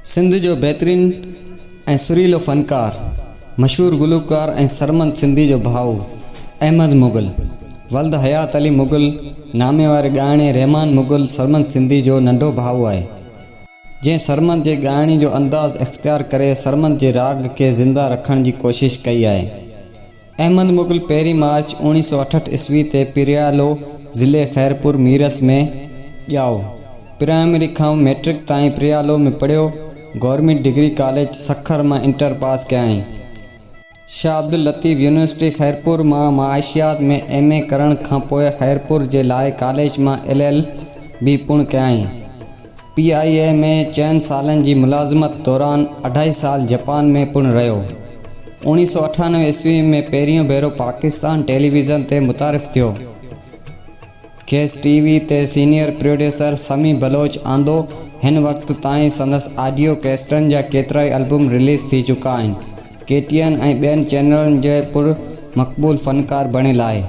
सिंध जो बहितरीन ऐं सुरीलो फ़नकार, मशहूर गुलूकार ऐं सरमंद सिंधी जो भाउ अहमद मुग़ल, वल्द हयात अली मुग़ल नामे वारे ॻाइणे रहमान मुग़ल सरमंद सिंधी जो नंढो भाउ आहे, जंहिं सरमंद जे ॻाइणी जो अंदाज़ इख़्तियार करे सरमंद जे राग खे ज़िंदा रखण जी कोशिश कई आहे। अहमद मुग़ल 1 मार्च 1968 ईस्वी ते पिरियालो ज़िले खैरपुर मीरस में ॼाओ। प्राइमरी खां मैट्रिक ताईं पिरियालो में पढ़ियो। गवर्नमेंट डिग्री कॉलेज सखर मां इंटर पास कयाई। शाह अब्दुल लतीफ़ यूनिवर्सिटी खैरपुर मां माइशियात में MA करण खां पोइ खैरपुर जे लाइ कॉलेज मां LLB पूर्ण कयाई। PIA में 4 सालनि जी मुलाज़मत दौरान 2.5 साल जापान में पूर्ण रहियो। 1998 ईस्वी में पहिरियों भेरो पाकिस्तान टेलीविज़न ते मुतारिफ़ थियो। खेसि TV ते सीनियर प्रोड्यूसर समी बलोच आंदो। हिन वक़्त ताईं संदसि ऑडियो कैसेटनि जा केतिराई एल्बम रिलीज़ थी चुका आहिनि। KTN ऐं ॿियनि चैनलनि जे पुर मक़बूल फ़नकार बणियल आहे।